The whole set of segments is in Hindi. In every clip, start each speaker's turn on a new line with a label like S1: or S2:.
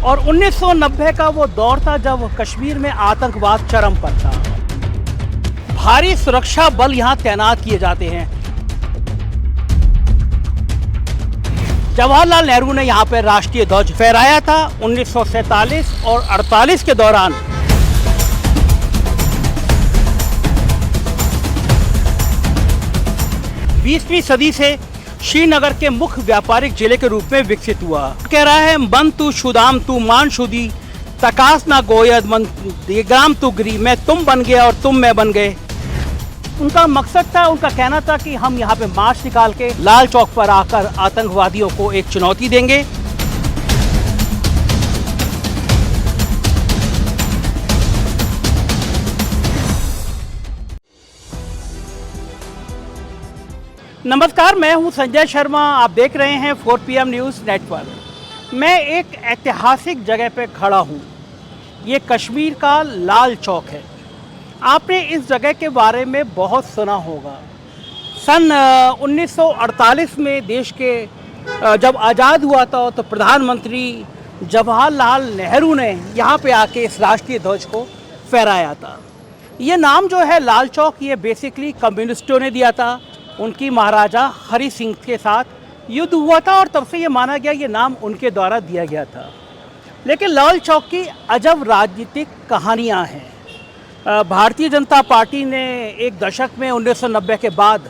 S1: और 1990 का वो दौर था जब कश्मीर में आतंकवाद चरम पर था। भारी सुरक्षा बल यहां तैनात किए जाते हैं। जवाहरलाल नेहरू ने यहां पर राष्ट्रीय ध्वज फहराया था 1947 और 48 के दौरान। बीसवीं सदी से श्रीनगर के मुख्य व्यापारिक जिले के रूप में विकसित हुआ। कह रहा है मन तू शुदाम तू मान शुदी तकास ना गोयद मन दिग्राम तू गिरी, मैं तुम बन गया और तुम मैं बन गए। उनका मकसद था, उनका कहना था कि हम यहाँ पे मार्च निकाल के लाल चौक पर आकर आतंकवादियों को एक चुनौती देंगे। नमस्कार, मैं हूं संजय शर्मा। आप देख रहे हैं 4 PM न्यूज़ नेटवर्क। मैं एक ऐतिहासिक जगह पे खड़ा हूं। ये कश्मीर का लाल चौक है। आपने इस जगह के बारे में बहुत सुना होगा। सन 1948 में देश के जब आज़ाद हुआ था तो प्रधानमंत्री जवाहरलाल नेहरू ने यहाँ पे आके इस राष्ट्रीय ध्वज को फहराया था। ये नाम जो है लाल चौक, ये बेसिकली कम्युनिस्टों ने दिया था। उनकी महाराजा हरि सिंह के साथ युद्ध हुआ था और तब से ये माना गया ये नाम उनके द्वारा दिया गया था। लेकिन लाल चौक की अजब राजनीतिक कहानियाँ हैं। भारतीय जनता पार्टी ने एक दशक में 1990 के बाद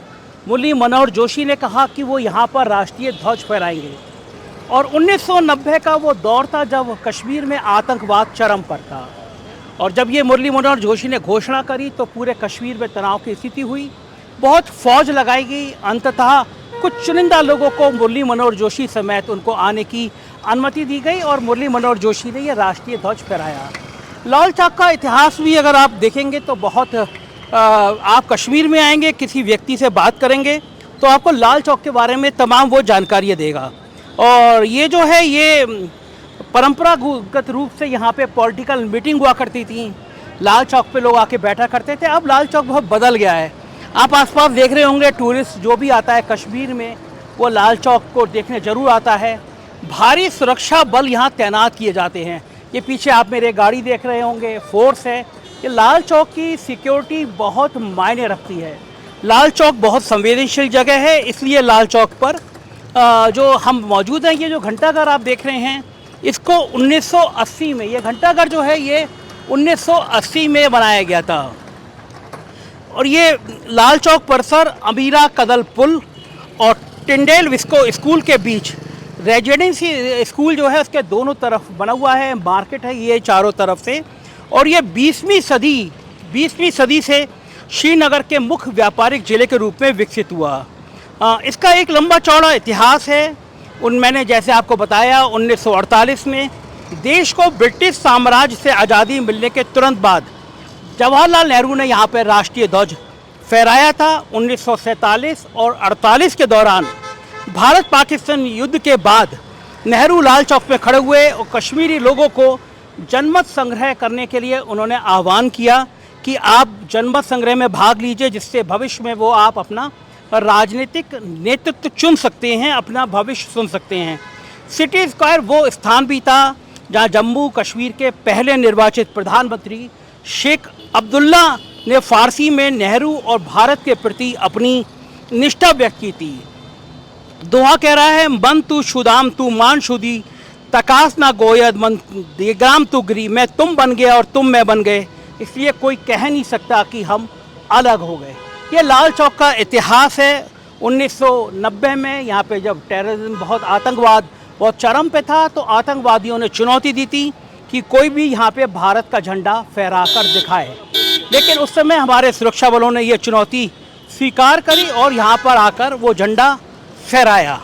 S1: मुरली मनोहर जोशी ने कहा कि वो यहाँ पर राष्ट्रीय ध्वज फहराएंगे। और 1990 का वो दौर था जब कश्मीर में आतंकवाद चरम पर था। और जब ये मुरली मनोहर जोशी ने घोषणा करी तो पूरे कश्मीर में तनाव की स्थिति हुई। बहुत फौज लगाई गई। अंततः कुछ चुनिंदा लोगों को मुरली मनोहर जोशी समेत उनको आने की अनुमति दी गई और मुरली मनोहर जोशी ने यह राष्ट्रीय ध्वज फहराया। लाल चौक का इतिहास भी अगर आप देखेंगे तो बहुत आप कश्मीर में आएंगे, किसी व्यक्ति से बात करेंगे तो आपको लाल चौक के बारे में तमाम वो जानकारियाँ देगा। और ये जो है ये परंपरागत रूप से यहाँ पे पॉलिटिकल मीटिंग हुआ करती थी। लाल चौक पे लोग आके बैठा करते थे। अब लाल चौक बहुत बदल गया है। आप आसपास देख रहे होंगे, टूरिस्ट जो भी आता है कश्मीर में वो लाल चौक को देखने ज़रूर आता है। भारी सुरक्षा बल यहाँ तैनात किए जाते हैं। ये पीछे आप मेरे गाड़ी देख रहे होंगे, फोर्स है। ये लाल चौक की सिक्योरिटी बहुत मायने रखती है। लाल चौक बहुत संवेदनशील जगह है, इसलिए लाल चौक पर जो हम मौजूद हैं, ये जो घंटाघर आप देख रहे हैं, इसको 1980 में, ये घंटाघर जो है ये 1980 में बनाया गया था। और ये लाल चौक पर सर अमीरा कदल पुल और टिंडेल विस्को स्कूल के बीच रेजिडेंसी स्कूल जो है उसके दोनों तरफ बना हुआ है। मार्केट है ये चारों तरफ से। और ये 20वीं सदी से श्रीनगर के मुख्य व्यापारिक जिले के रूप में विकसित हुआ। इसका एक लंबा चौड़ा इतिहास है। मैंने जैसे आपको बताया 1948 में देश को ब्रिटिश साम्राज्य से आज़ादी मिलने के तुरंत बाद जवाहरलाल नेहरू ने यहाँ पर राष्ट्रीय ध्वज फहराया था। 1947 और 48 के दौरान भारत पाकिस्तान युद्ध के बाद नेहरू लाल चौक पे खड़े हुए और कश्मीरी लोगों को जनमत संग्रह करने के लिए उन्होंने आह्वान किया कि आप जनमत संग्रह में भाग लीजिए, जिससे भविष्य में वो आप अपना राजनीतिक नेतृत्व चुन सकते हैं, अपना भविष्य चुन सकते हैं। सिटी स्क्वायर वो स्थान भी था जहाँ जम्मू कश्मीर के पहले निर्वाचित प्रधानमंत्री शेख अब्दुल्ला ने फारसी में नेहरू और भारत के प्रति अपनी निष्ठा व्यक्त की थी। दोहा कह रहा है मन तू शुदाम तू मान शुदी तकास ना गोयद मन दिग्राम तू गिरी, मैं तुम बन गया और तुम मैं बन गए। इसलिए कोई कह नहीं सकता कि हम अलग हो गए। ये लाल चौक का इतिहास है। 1990 में यहाँ पे जब टेररिज्म आतंकवाद बहुत चरम पे था तो आतंकवादियों ने चुनौती दी थी कि कोई भी यहाँ पे भारत का झंडा फहरा कर दिखाए। लेकिन उस समय हमारे सुरक्षा बलों ने ये चुनौती स्वीकार करी और यहाँ पर आकर वो झंडा फहराया।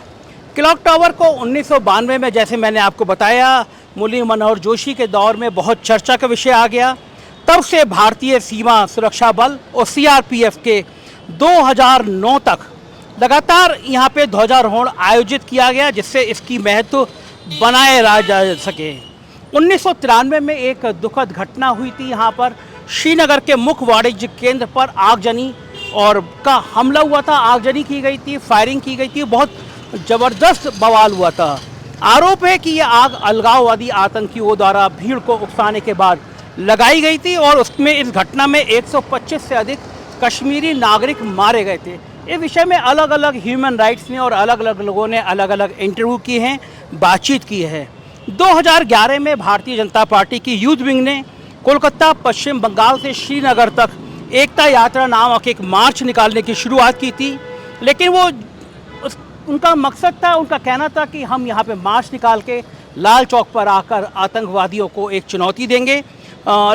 S1: क्लॉक टावर को 1992 में, जैसे मैंने आपको बताया, मुरली मनोहर जोशी के दौर में बहुत चर्चा का विषय आ गया। तब से भारतीय सीमा सुरक्षा बल और CRPF के 2009 तक लगातार यहाँ पे ध्वजारोहण आयोजित किया गया, जिससे इसकी महत्व बनाए रहा जा सके। 1993 में एक दुखद घटना हुई थी। यहाँ पर श्रीनगर के मुख्य वाणिज्य केंद्र पर आगजनी और का हमला हुआ था। आगजनी की गई थी, फायरिंग की गई थी, बहुत ज़बरदस्त बवाल हुआ था। आरोप है कि ये आग अलगाववादी आतंकियों द्वारा भीड़ को उकसाने के बाद लगाई गई थी और उसमें इस घटना में 125 से अधिक कश्मीरी नागरिक मारे गए थे। इस विषय में अलग अलग ह्यूमन राइट्स ने और अलग अलग लोगों ने अलग अलग इंटरव्यू किए हैं, बातचीत की है। 2011 में भारतीय जनता पार्टी की यूथ विंग ने कोलकाता पश्चिम बंगाल से श्रीनगर तक एकता यात्रा नामक एक मार्च निकालने की शुरुआत की थी, लेकिन वो उनका मकसद था, उनका कहना था कि हम यहाँ पे मार्च निकाल के लाल चौक पर आकर आतंकवादियों को एक चुनौती देंगे।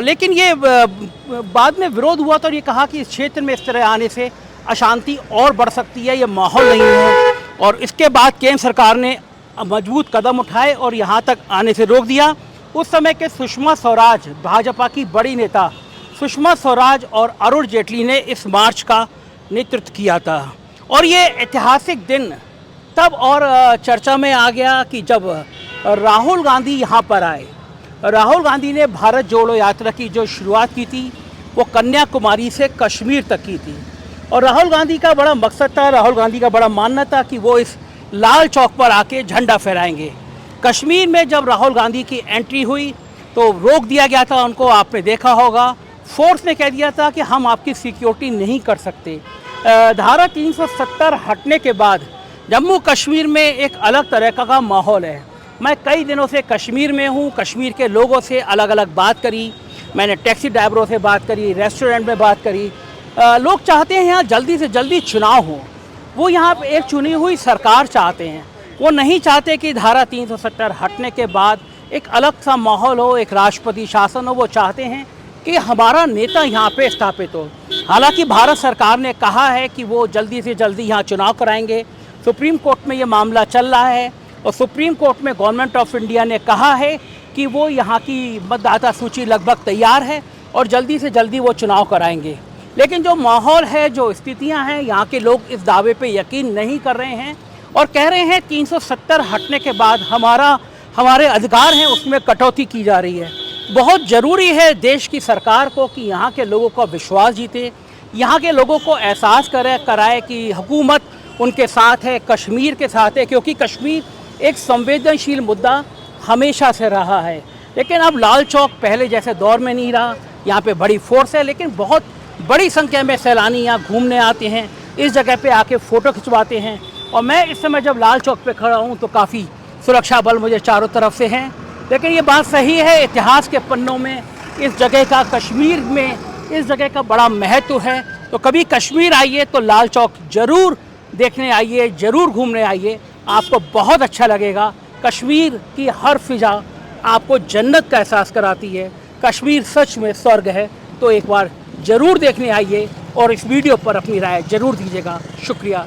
S1: लेकिन ये बाद में विरोध हुआ तो ये कहा कि इस क्षेत्र में इस तरह आने से अशांति और बढ़ सकती है, ये माहौल नहीं है। और इसके बाद केंद्र सरकार ने मजबूत कदम उठाए और यहाँ तक आने से रोक दिया। उस समय के सुषमा स्वराज, भाजपा की बड़ी नेता सुषमा स्वराज और अरुण जेटली ने इस मार्च का नेतृत्व किया था। और ये ऐतिहासिक दिन तब और चर्चा में आ गया कि जब राहुल गांधी यहाँ पर आए। राहुल गांधी ने भारत जोड़ो यात्रा की जो शुरुआत की थी वो कन्याकुमारी से कश्मीर तक की थी। और राहुल गांधी का बड़ा मकसद था, राहुल गांधी का बड़ा मानना था कि वो इस लाल चौक पर आके झंडा फहराएंगे। कश्मीर में जब राहुल गांधी की एंट्री हुई तो रोक दिया गया था उनको, आपने देखा होगा। फोर्स ने कह दिया था कि हम आपकी सिक्योरिटी नहीं कर सकते। धारा 370 हटने के बाद जम्मू कश्मीर में एक अलग तरह का माहौल है। मैं कई दिनों से कश्मीर में हूँ, कश्मीर के लोगों से अलग अलग बात करी, मैंने टैक्सी ड्राइवरों से बात करी, रेस्टोरेंट में बात करी। लोग चाहते हैं यहाँ जल्दी से जल्दी चुनाव हो, वो यहाँ पे एक चुनी हुई सरकार चाहते हैं। वो नहीं चाहते कि धारा 370 हटने के बाद एक अलग सा माहौल हो, एक राष्ट्रपति शासन हो। वो चाहते हैं कि हमारा नेता यहाँ पे स्थापित हो। हालांकि भारत सरकार ने कहा है कि वो जल्दी से जल्दी यहाँ चुनाव कराएंगे। सुप्रीम कोर्ट में ये मामला चल रहा है और सुप्रीम कोर्ट में गवर्नमेंट ऑफ इंडिया ने कहा है कि वो यहाँ की मतदाता सूची लगभग तैयार है और जल्दी से जल्दी वो चुनाव कराएंगे। लेकिन जो माहौल है, जो स्थितियाँ हैं, यहाँ के लोग इस दावे पे यकीन नहीं कर रहे हैं और कह रहे हैं 370 हटने के बाद हमारे अधिकार हैं उसमें कटौती की जा रही है। बहुत ज़रूरी है देश की सरकार को कि यहाँ के लोगों का विश्वास जीते, यहाँ के लोगों को एहसास कराए कि हुकूमत उनके साथ है, कश्मीर के साथ है, क्योंकि कश्मीर एक संवेदनशील मुद्दा हमेशा से रहा है। लेकिन अब लाल चौक पहले जैसे दौर में नहीं रहा। यहाँ पे बड़ी फोर्स है, लेकिन बहुत बड़ी संख्या में सैलानी यहाँ घूमने आते हैं, इस जगह पे आके फ़ोटो खिंचवाते हैं। और मैं इस समय जब लाल चौक पे खड़ा हूँ तो काफ़ी सुरक्षा बल मुझे चारों तरफ से हैं। लेकिन ये बात सही है, इतिहास के पन्नों में इस जगह का, कश्मीर में इस जगह का बड़ा महत्व है। तो कभी कश्मीर आइए तो लाल चौक ज़रूर देखने आइए, ज़रूर घूमने आइए, आपको बहुत अच्छा लगेगा। कश्मीर की हर फिजा आपको जन्नत का एहसास कराती है। कश्मीर सच में स्वर्ग है। तो एक बार ज़रूर देखने आइए और इस वीडियो पर अपनी राय ज़रूर दीजिएगा। शुक्रिया।